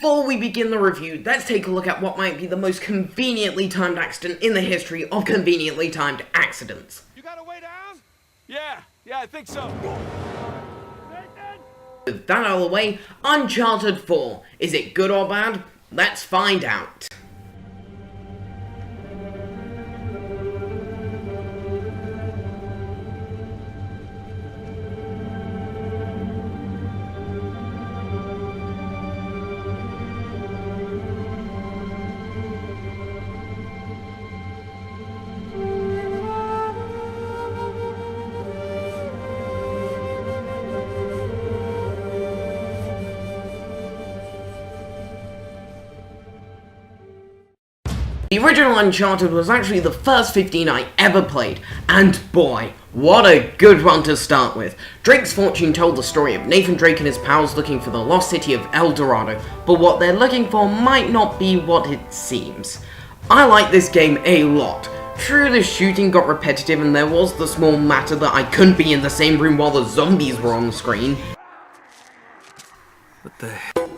Before we begin the review, let's take a look at what might be the most conveniently timed accident in the history of conveniently timed accidents. You got a way down? Yeah, I think so. With that out of the way, Uncharted 4. Is it good or bad? Let's find out. The original Uncharted was actually the first 15 I ever played, and boy, what a good one to start with. Drake's Fortune told the story of Nathan Drake and his pals looking for the lost city of El Dorado, but what they're looking for might not be what it seems. I like this game a lot. True, the shooting got repetitive and there was the small matter that I couldn't be in the same room while the zombies were on the screen. What the hell?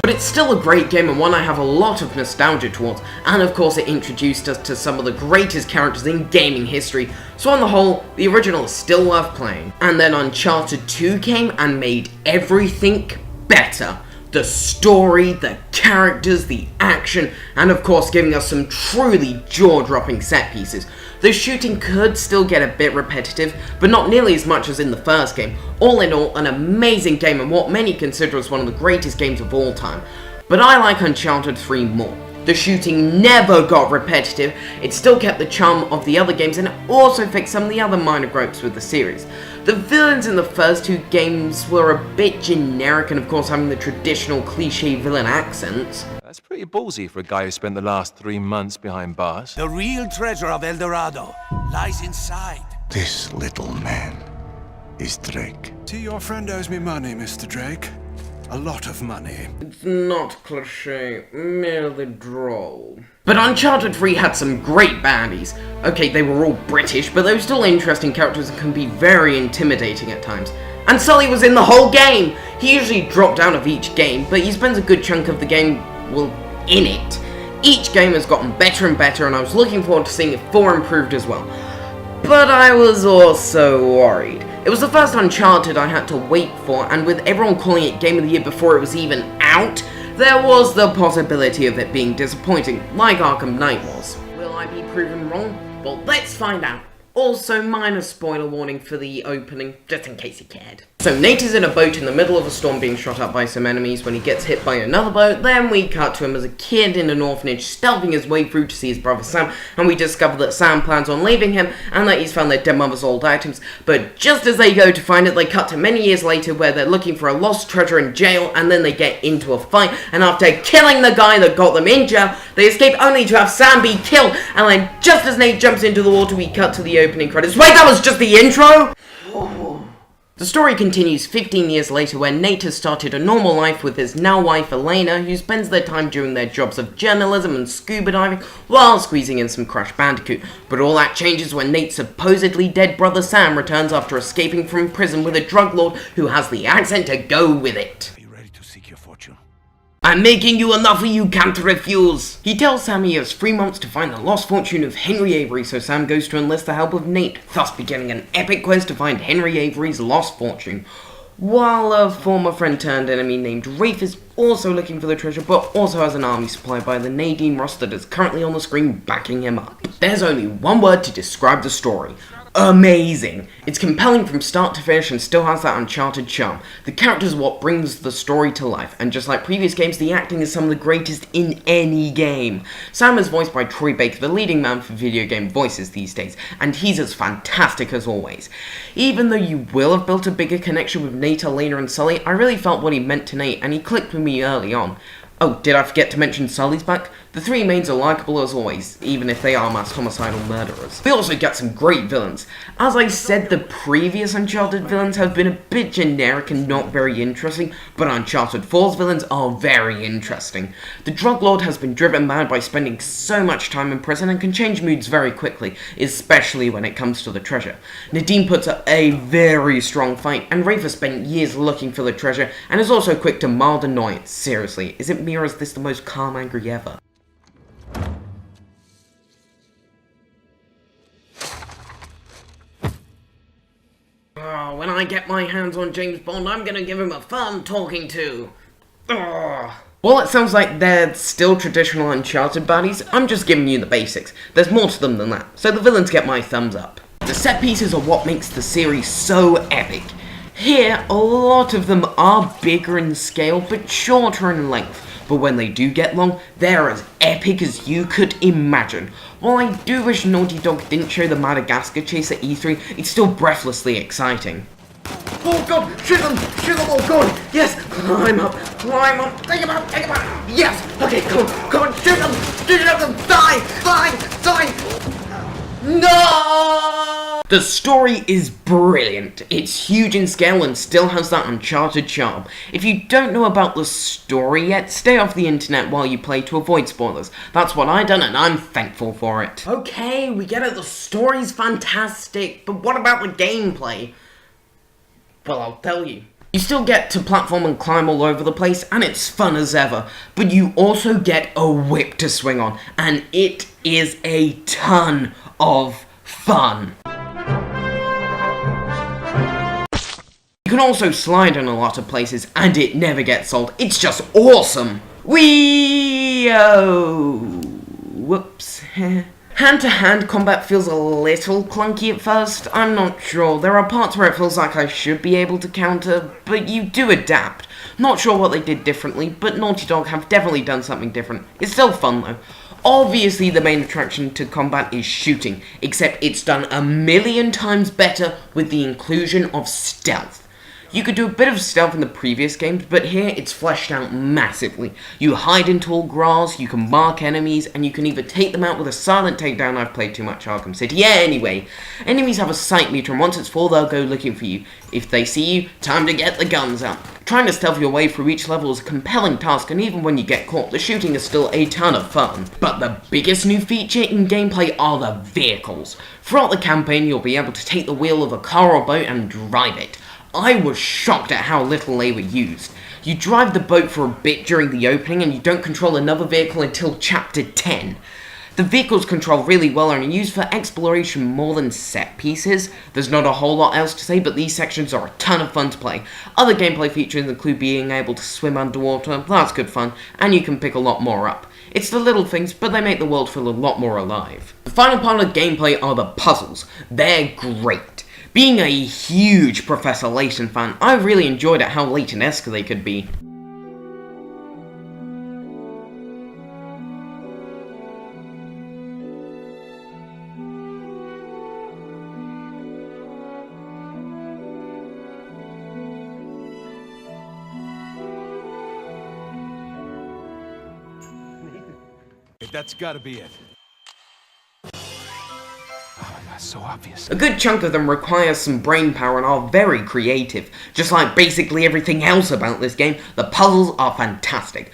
But it's still a great game and one I have a lot of nostalgia towards, and of course it introduced us to some of the greatest characters in gaming history, so on the whole, the original is still worth playing. And then Uncharted 2 came and made everything better. The story, the characters, the action, and of course giving us some truly jaw-dropping set pieces. The shooting could still get a bit repetitive, but not nearly as much as in the first game. All in all, an amazing game and what many consider as one of the greatest games of all time. But I like Uncharted 3 more. The shooting never got repetitive, it still kept the charm of the other games, and it also fixed some of the other minor gripes with the series. The villains in the first two games were a bit generic, and of course having the traditional cliche villain accents. That's pretty ballsy for a guy who spent the last 3 months behind bars. The real treasure of El Dorado lies inside. This little man is Drake. See, your friend owes me money, Mr. Drake. A lot of money. It's not cliche, merely droll. But Uncharted 3 had some great baddies. Okay, they were all British, but they were still interesting characters and can be very intimidating at times. And Sully was in the whole game! He usually dropped out of each game, but he spends a good chunk of the game, well, in it. Each game has gotten better and better, and I was looking forward to seeing if 4 improved as well. But I was also worried. It was the first Uncharted I had to wait for, and with everyone calling it Game of the Year before it was even out, there was the possibility of it being disappointing, like Arkham Knight was. Will I be proven wrong? Well, let's find out. Also, minor spoiler warning for the opening, just in case you cared. So Nate is in a boat in the middle of a storm being shot up by some enemies when he gets hit by another boat. Then we cut to him as a kid in an orphanage stealthing his way through to see his brother Sam, and we discover that Sam plans on leaving him and that he's found their dead mother's old items. But just as they go to find it, they cut to many years later where they're looking for a lost treasure in jail, and then they get into a fight, and after killing the guy that got them in jail, they escape only to have Sam be killed. And then just as Nate jumps into the water, we cut to the opening credits. Wait, that was just the intro? The story continues 15 years later where Nate has started a normal life with his now wife Elena, who spends their time doing their jobs of journalism and scuba diving while squeezing in some Crash Bandicoot. But all that changes when Nate's supposedly dead brother Sam returns after escaping from prison with a drug lord who has the accent to go with it. Are you ready to seek your fortune? I'm making you an offer you can't refuse. He tells Sam he has 3 months to find the lost fortune of Henry Avery, so Sam goes to enlist the help of Nate, thus beginning an epic quest to find Henry Avery's lost fortune. While a former friend turned enemy named Rafe is also looking for the treasure, but also has an army supplied by the Nadine Ross that is currently on the screen backing him up. There's only one word to describe the story. Amazing! It's compelling from start to finish and still has that Uncharted charm. The characters are what brings the story to life, and just like previous games, the acting is some of the greatest in any game. Sam is voiced by Troy Baker, the leading man for video game voices these days, and he's as fantastic as always. Even though you will have built a bigger connection with Nate, Elena, and Sully, I really felt what he meant to Nate, and he clicked with me early on. Oh, did I forget to mention Sully's back? The three mains are likeable as always, even if they are mass homicidal murderers. We also get some great villains. As I said, the previous Uncharted villains have been a bit generic and not very interesting, but Uncharted 4's villains are very interesting. The drug lord has been driven mad by spending so much time in prison and can change moods very quickly, especially when it comes to the treasure. Nadine puts up a very strong fight, and Rafe has spent years looking for the treasure and is also quick to mild annoyance. Seriously, is it me me, or is this the most calm angry ever? Oh, when I get my hands on James Bond, I'm gonna give him a fun talking to. Ugh. Well, it sounds like they're still traditional Uncharted baddies. I'm just giving you the basics. There's more to them than that, so the villains get my thumbs up. The set pieces are what makes the series so epic. Here, a lot of them are bigger in scale, but shorter in length. But when they do get long, they're as epic as you could imagine. While I do wish Naughty Dog didn't show the Madagascar chase at E3, it's still breathlessly exciting. Oh god, shoot them, oh god, yes, climb up, take him out, yes, okay, come on, shoot them, die, no! The story is brilliant, it's huge in scale and still has that Uncharted charm. If you don't know about the story yet, stay off the internet while you play to avoid spoilers. That's what I done and I'm thankful for it. Okay, we get it, the story's fantastic, but what about the gameplay? Well, I'll tell you. You still get to platform and climb all over the place, and it's fun as ever, but you also get a whip to swing on, and it is a ton of fun. You can also slide in a lot of places, and it never gets old. It's just awesome! Whoops. Hand-to-hand combat feels a little clunky at first, I'm not sure. There are parts where it feels like I should be able to counter, but you do adapt. Not sure what they did differently, but Naughty Dog have definitely done something different. It's still fun though. Obviously the main attraction to combat is shooting, except it's done a million times better with the inclusion of stealth. You could do a bit of stealth in the previous games, but here it's fleshed out massively. You hide in tall grass, you can mark enemies, and you can either take them out with a silent takedown. I've played too much Arkham City. Yeah, anyway. Enemies have a sight meter, and once it's full, they'll go looking for you. If they see you, time to get the guns out. Trying to stealth your way through each level is a compelling task, and even when you get caught, the shooting is still a ton of fun. But the biggest new feature in gameplay are the vehicles. Throughout the campaign, you'll be able to take the wheel of a car or boat and drive it. I was shocked at how little they were used. You drive the boat for a bit during the opening and you don't control another vehicle until Chapter 10. The vehicles control really well and are used for exploration more than set pieces. There's not a whole lot else to say, but these sections are a ton of fun to play. Other gameplay features include being able to swim underwater, that's good fun, and you can pick a lot more up. It's the little things, but they make the world feel a lot more alive. The final part of gameplay are the puzzles. They're great. Being a huge Professor Layton fan, I really enjoyed at how Layton-esque they could be. That's gotta be it. So obvious. A good chunk of them requires some brain power and are very creative. Just like basically everything else about this game, the puzzles are fantastic.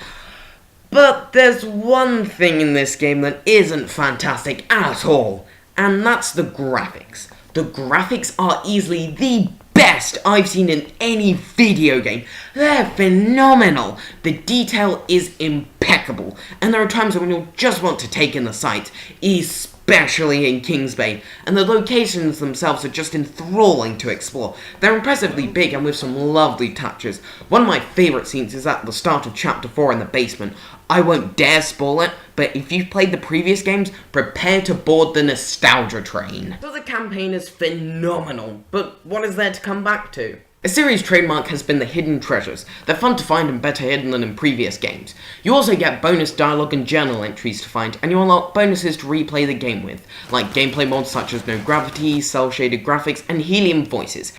But there's one thing in this game that isn't fantastic at all, and that's the graphics. The graphics are easily the best I've seen in any video game. They're phenomenal. The detail is impeccable, and there are times when you'll just want to take in the sights, especially in Kings Bay, and the locations themselves are just enthralling to explore. They're impressively big and with some lovely touches. One of my favourite scenes is at the start of Chapter 4 in the basement. I won't dare spoil it, but if you've played the previous games, prepare to board the nostalgia train. So the campaign is phenomenal, but what is there to come back to? A series trademark has been the hidden treasures. They're fun to find and better hidden than in previous games. You also get bonus dialogue and journal entries to find, and you unlock bonuses to replay the game with, like gameplay mods such as no gravity, cel-shaded graphics, and helium voices.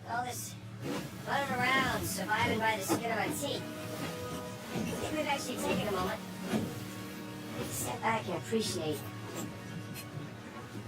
All this running around, surviving by the skin of our teeth. I think we've actually taken a moment to step back and appreciate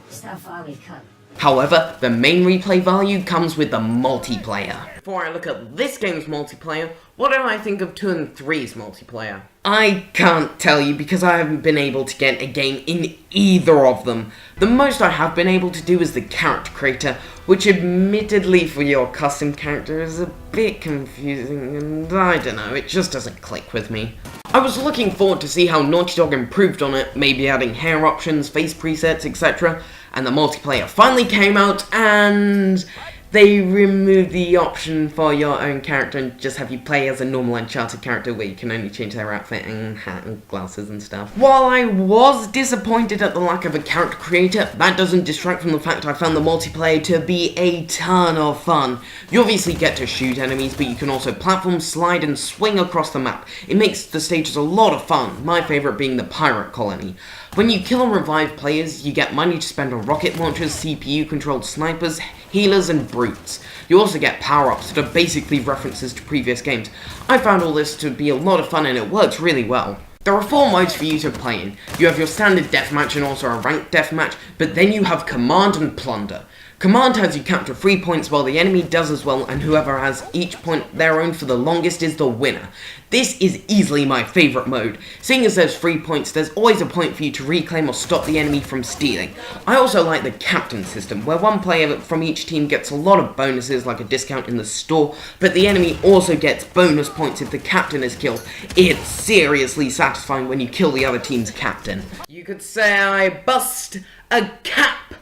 just how far we've come. However, the main replay value comes with the multiplayer. Before I look at this game's multiplayer, what do I think of 2 and 3's multiplayer? I can't tell you because I haven't been able to get a game in either of them. The most I have been able to do is the character creator, which admittedly for your custom character is a bit confusing and I don't know, it just doesn't click with me. I was looking forward to see how Naughty Dog improved on it, maybe adding hair options, face presets, etc. And the multiplayer finally came out and they removed the option for your own character and just have you play as a normal Uncharted character where you can only change their outfit and hat and glasses and stuff. While I was disappointed at the lack of a character creator, that doesn't distract from the fact I found the multiplayer to be a ton of fun. You obviously get to shoot enemies, but you can also platform, slide and swing across the map. It makes the stages a lot of fun, my favourite being the pirate colony. When you kill and revive players, you get money to spend on rocket launchers, CPU-controlled snipers, healers, and brutes. You also get power-ups that are basically references to previous games. I found all this to be a lot of fun and it works really well. There are 4 modes for you to play in. You have your standard deathmatch and also a ranked deathmatch, but then you have Command and Plunder. Command has you capture 3 points while the enemy does as well, and whoever has each point their own for the longest is the winner. This is easily my favourite mode. Seeing as there's 3 points, there's always a point for you to reclaim or stop the enemy from stealing. I also like the captain system, where one player from each team gets a lot of bonuses like a discount in the store, but the enemy also gets bonus points if the captain is killed. It's seriously satisfying when you kill the other team's captain. You could say I bust a cap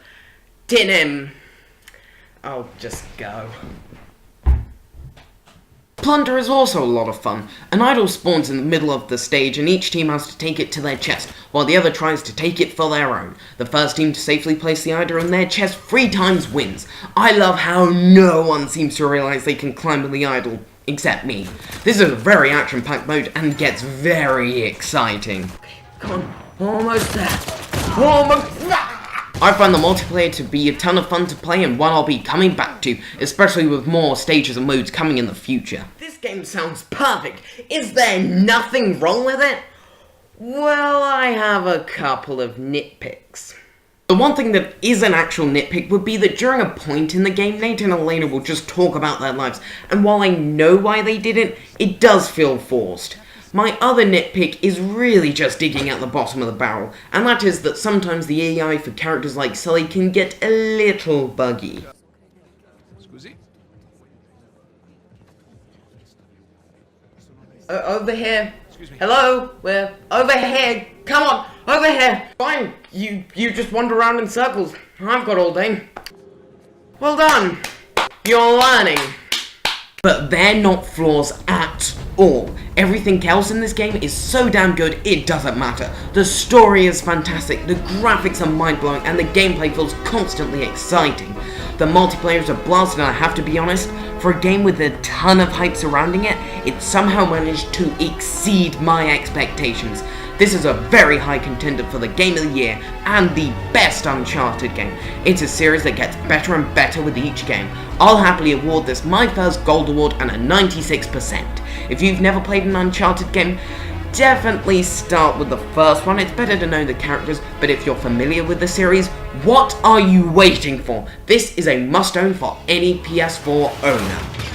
in him. I'll just go. Plunder is also a lot of fun. An idol spawns in the middle of the stage and each team has to take it to their chest, while the other tries to take it for their own. The first team to safely place the idol in their chest 3 times wins. I love how no one seems to realise they can climb on the idol, except me. This is a very action-packed mode and gets very exciting. Okay, come on, almost there. Almost there! I find the multiplayer to be a ton of fun to play and one I'll be coming back to, especially with more stages and modes coming in the future. This game sounds perfect. Is there nothing wrong with it? Well, I have a couple of nitpicks. The one thing that is an actual nitpick would be that during a point in the game, Layton and Elena will just talk about their lives, and while I know why they did it does feel forced. My other nitpick is really just digging at the bottom of the barrel, and that is that sometimes the AI for characters like Sully can get a little buggy. Over here. Hello? We're over here. Come on, over here. Fine, you just wander around in circles. I've got all day. Well done. You're learning. But they're not flaws at all. Everything else in this game is so damn good, it doesn't matter. The story is fantastic, the graphics are mind-blowing, and the gameplay feels constantly exciting. The multiplayer is a blast, and I have to be honest, for a game with a ton of hype surrounding it, it somehow managed to exceed my expectations. This is a very high contender for the Game of the Year and the best Uncharted game. It's a series that gets better and better with each game. I'll happily award this my first gold award and a 96%. If you've never played an Uncharted game, definitely start with the first one. It's better to know the characters, but if you're familiar with the series, what are you waiting for? This is a must-own for any PS4 owner.